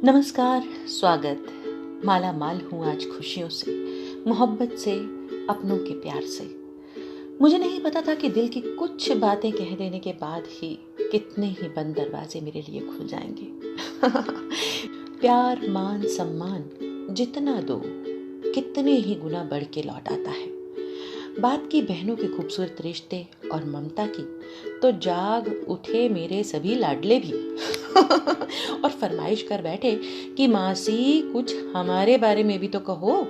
नमस्कार, स्वागत। माला माल हूँ आज खुशियों से, मोहब्बत से, अपनों के प्यार से। मुझे नहीं पता था कि दिल की कुछ बातें कह देने के बाद ही कितने ही बंद दरवाजे मेरे लिए खुल जाएंगे। प्यार, मान, सम्मान जितना दो कितने ही गुना बढ़ के लौट आता है। बात की बहनों के खूबसूरत रिश्ते और ममता की, तो जाग उठे मेरे सभी लाडले भी और फरमाइश कर बैठे कि मासी कुछ हमारे बारे में भी तो कहो।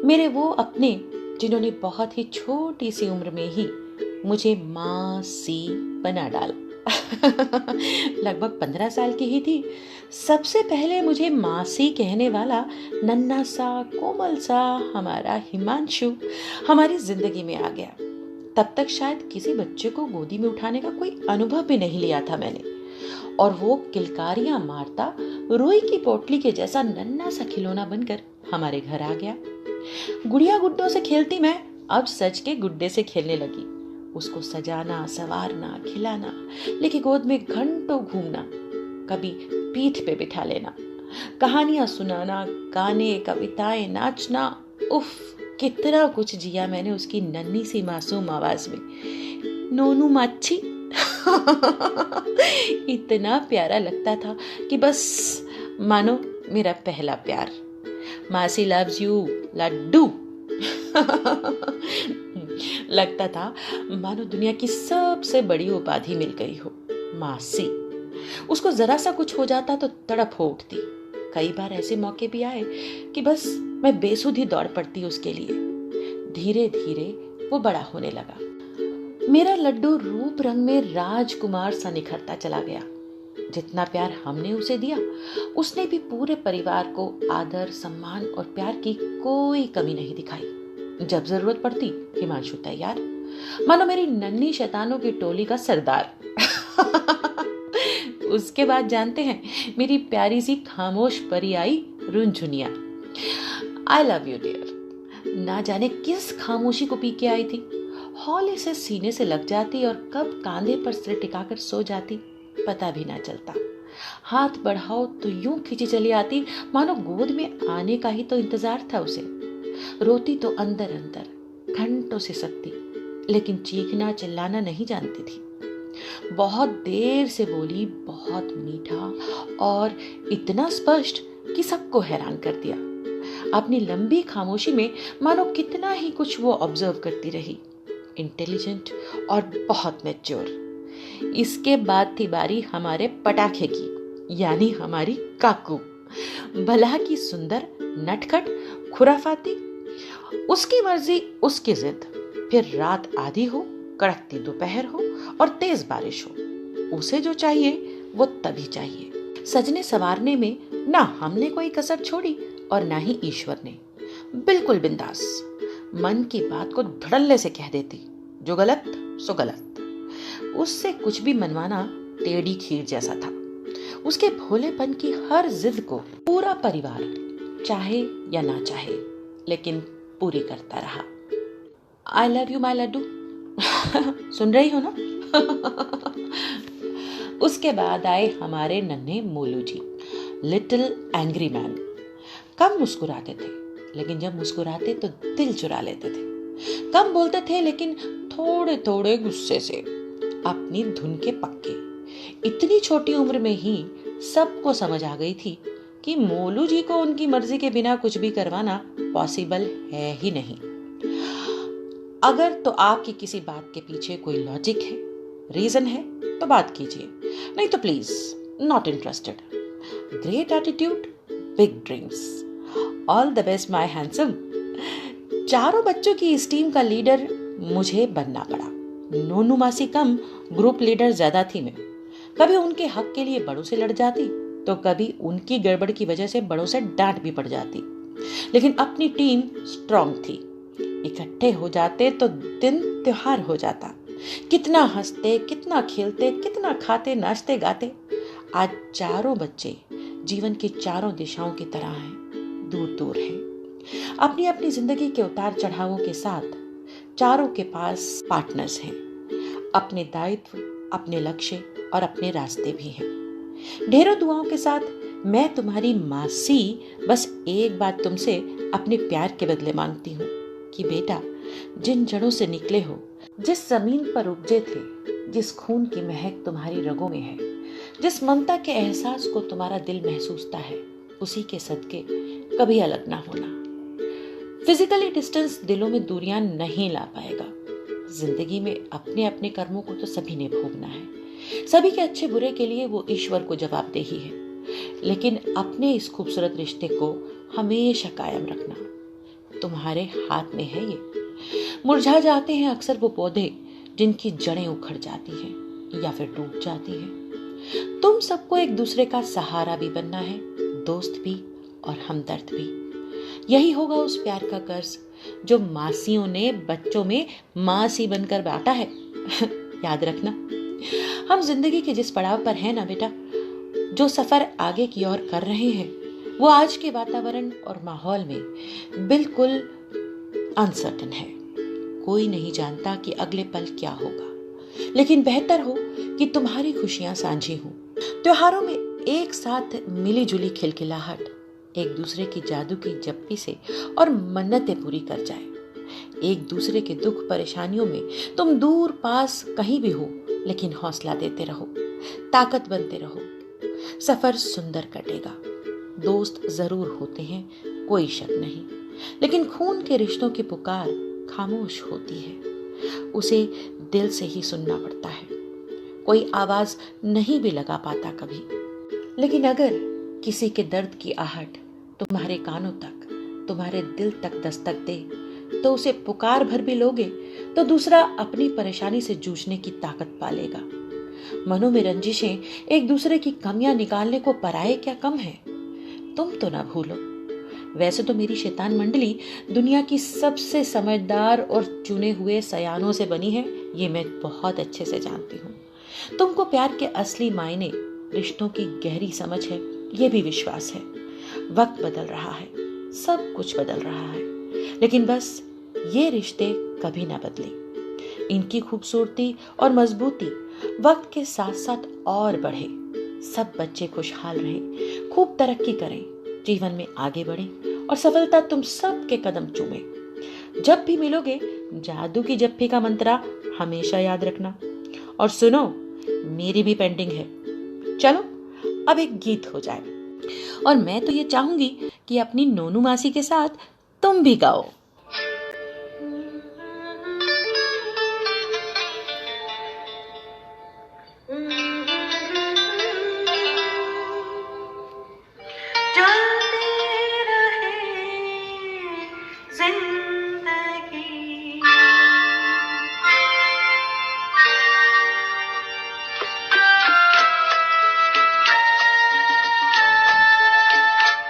मेरे वो अपने जिन्होंने बहुत ही छोटी सी उम्र में ही मुझे मासी बना डाला। लगभग 15 साल की ही थी। सबसे पहले मुझे मासी कहने वाला नन्हा सा कोमल सा हमारा हिमांशु हमारी जिंदगी में आ गया। तब तक शायद किसी बच्चे को गोदी में उठाने का कोई अनुभव भी नहीं लिया था मैंने, और वो किलकारियां मारता रुई की पोटली के जैसा नन्हा सा खिलौना बनकर हमारे घर आ गया। गुड़िया गुड्डों से खेलती मैं अब सच के गुड्डे से खेलने लगी। उसको सजाना, संवारना, खिलाना, लेके गोद में घंटों घूमना, कभी पीठ पे बिठा लेना, कहानियां सुनाना, गाने, कविताएं, नाचना। उफ, कितना कुछ जिया मैंने उसकी नन्ही सी मासूम आवाज में। नोनू माच्छी। इतना प्यारा लगता था कि बस मानो मेरा पहला प्यार। मासी लव्स यू लड्डू। लगता था मानो दुनिया की सबसे बड़ी उपाधि मिल गई हो, मासी। उसको जरा सा कुछ हो जाता तो तड़प हो उठती। कई बार ऐसे मौके भी आए कि बस मैं बेसुधी दौड़ पड़ती उसके लिए। धीरे धीरे वो बड़ा होने लगा। मेरा लड्डू रूप रंग में राजकुमार सा निखरता चला गया। जितना प्यार हमने उसे दिया, उसने भी पूरे परिवार को आदर, सम्मान और प्यार की कोई कमी नहीं दिखाई। जब जरूरत पड़ती हिमांशु तैयार, मानो मेरी नन्ही शैतानों की टोली का सरदार। उसके बाद जानते हैं, मेरी प्यारी सी खामोश परी आई, रुनझुनिया। I love you dear. ना जाने किस खामोशी को पी के आई थी। हौले से सीने से लग जाती और कब कांधे पर सिर टिकाकर सो जाती पता भी ना चलता। हाथ बढ़ाओ तो यूं खींची चली आती, मानो गोद में आने का ही तो इंतजार था उसे। रोती तो अंदर अंदर घंटों से सकती, लेकिन चीखना चिल्लाना नहीं जानती थी। बहुत देर से बोली, बहुत मीठा और इतना स्पष्ट कि सबको हैरान कर दिया। अपनी लंबी खामोशी में मानो कितना ही कुछ वो ऑब्जर्व करती रही। इंटेलिजेंट और बहुत मैच्योर। इसके बाद थी बारी हमारे पटाखे की, यानी हमारी काकू। भला की सुंदर, नटखट, खुराफाती। उसकी मर्जी, उसकी जिद। फिर रात आधी हो, कड़कती दोपहर हो और तेज बारिश हो, उसे जो चाहिए वो तभी चाहिए। सजने संवारने में ना हमने कोई कसर छोड़ी और ना ही ईश्वर ने। बिल्कुल बिंदास, मन की बात को धड़ल्ले से कह देती। जो गलत सो गलत। उससे कुछ भी मनवाना टेढ़ी खीर जैसा था। उसके भोलेपन की हर जिद को पूरा परिवार, चाहे या ना चाहे, लेकिन पूरी करता रहा। आई लव यू माय लड्डू। सुन रही हो ना? उसके बाद आए हमारे नन्हे Molu ji, little angry man. कम मुस्कुराते थे, लेकिन जब मुस्कुराते तो दिल चुरा लेते थे। कम बोलते थे, लेकिन थोड़े थोड़े गुस्से से, अपनी धुन के पक्के। इतनी छोटी उम्र में ही सबको समझ आ गई थी कि मोलू जी को उनकी मर्जी के बिना कुछ भी करवाना पॉसिबल है ही नहीं। अगर तो आपकी किसी बात के पीछे कोई लॉजिक है, रीजन है, तो बात कीजिए, नहीं तो please not interested. Great attitude, big dreams. All the best my handsome. चारों बच्चों की इस टीम का लीडर मुझे बनना पड़ा। नोनू मासी कम, ग्रुप लीडर ज्यादा थी मैं। कभी उनके हक के लिए बड़ों से लड़ जाती, तो कभी उनकी गड़बड़ की वजह से बड़ों से डांट भी पड़ जाती। लेकिन अपनी टीम स्ट्रांग थी। इकट्ठे हो जाते तो दिन त्योहार हो जाता। कितना हंसते, कितना खेलते, कितना खाते, नाचते, गाते। आज चारों बच्चे जीवन की चारों दिशाओं की तरह हैं, दूर दूर हैं। अपनी अपनी जिंदगी के उतार चढ़ावों के साथ चारों के पास पार्टनर्स हैं। अपने दायित्व, अपने लक्ष्य और अपने रास्ते भी हैं। ढेरों दुआओं के साथ मैं तुम्हारी मासी बस एक बात तुमसे अपने प्यार के बदले मांगती हूँ कि बेटा, जिन जड़ों से निकले हो, जिस जमीन पर उपजे थे, जिस खून की महक तुम्हारी रगों में है, जिस ममता के एहसास को तुम्हारा दिल महसूसता है, उसी के सदके कभी अलग ना होना। फिजिकली डिस्टेंस दिलों में दूरियां नहीं ला पाएगा। जिंदगी में अपने अपने कर्मों को तो सभी ने भोगना है। सभी के अच्छे बुरे के लिए वो ईश्वर को जवाबदेही है, लेकिन अपने इस खूबसूरत रिश्ते को हमेशा कायम रखना तुम्हारे हाथ में है। ये मुरझा जाते हैं अक्सर वो पौधे जिनकी जड़ें उखड़ जाती हैं या फिर टूट जाती हैं। तुम सबको एक दूसरे का सहारा भी बनना है, दोस्त भी और हमदर्द भी। यही होगा उस प्यार का कर्ज जो मासियों ने बच्चों में मासी बनकर बांटा है। याद रखना, हम जिंदगी के जिस पड़ाव पर हैं ना बेटा, जो सफर आगे की ओर कर रहे हैं, वो आज के वातावरण और माहौल में बिल्कुल अनसर्टन है। कोई नहीं जानता कि अगले पल क्या होगा, लेकिन बेहतर हो कि तुम्हारी खुशियां साझी हों। त्योहारों में एक साथ मिली जुली खिलखिलाहट एक दूसरे की जादू की जप्पी से और मन्नतें पूरी कर जाए। एक दूसरे के दुख परेशानियों में तुम दूर पास कहीं भी हो, लेकिन हौसला देते रहो, ताकत बनते रहो। सफर सुंदर कटेगा। दोस्त जरूर होते हैं, कोई शक नहीं, लेकिन खून के रिश्तों की पुकार खामोश होती है। उसे दिल से ही सुनना पड़ता है। कोई आवाज नहीं भी लगा पाता कभी, लेकिन अगर किसी के दर्द की आहट तुम्हारे कानों तक, तुम्हारे दिल तक दस्तक दे, तो उसे पुकार भर भी लोगे तो दूसरा अपनी परेशानी से जूझने की ताकत पालेगा। मनों में रंजिशें एक दूसरे की कमियां निकालने को पराये क्या कम है। तुम तो ना भूलो, वैसे तो मेरी शैतान मंडली दुनिया की सबसे समझदार और चुने हुए सयानों से बनी है, ये मैं बहुत अच्छे से जानती हूँ। तुमको प्यार के असली मायने, रिश्तों की गहरी समझ है, ये भी विश्वास है। वक्त बदल रहा है, सब कुछ बदल रहा है, लेकिन बस ये रिश्ते कभी ना बदले। इनकी खूबसूरती और मजबूती वक्त के साथ साथ और बढ़े। सब बच्चे खुशहाल रहें, खूब तरक्की करें, जीवन में आगे बढ़ें और सफलता तुम सब के कदम चूमे। जब भी मिलोगे, जादू की जप्पी का मंत्रा हमेशा याद रखना। और सुनो, मेरी भी पेंडिंग है। चलो अब एक गीत हो जाए, और मैं तो ये चाहूंगी कि अपनी नोनू मासी के साथ तुम भी गाओ।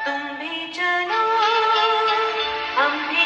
तुम भी चलो, हम भी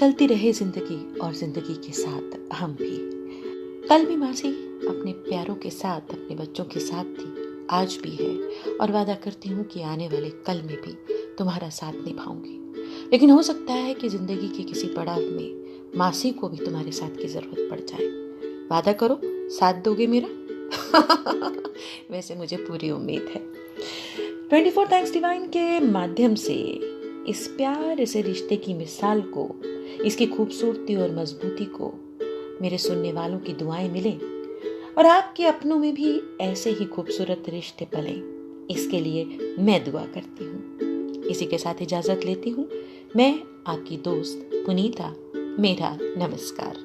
चलती रहे जिंदगी और जिंदगी के साथ हम भी। कल भी मासी अपने प्यारों के साथ, अपने बच्चों के साथ थी, आज भी है, और वादा करती हूँ कि आने वाले कल में भी तुम्हारा साथ निभाऊंगी। लेकिन हो सकता है कि जिंदगी के किसी पड़ाव में मासी को भी तुम्हारे साथ की जरूरत पड़ जाए। वादा करो, साथ दोगे मेरा? वैसे मुझे पूरी उम्मीद है। 24 थैंक्स डिवाइन के माध्यम से इस प्यार, इस रिश्ते की मिसाल को, इसकी खूबसूरती और मजबूती को मेरे सुनने वालों की दुआएं मिले और आपके अपनों में भी ऐसे ही खूबसूरत रिश्ते पलें, इसके लिए मैं दुआ करती हूँ। इसी के साथ इजाजत लेती हूँ। मैं आपकी दोस्त पुनीता। मेरा नमस्कार।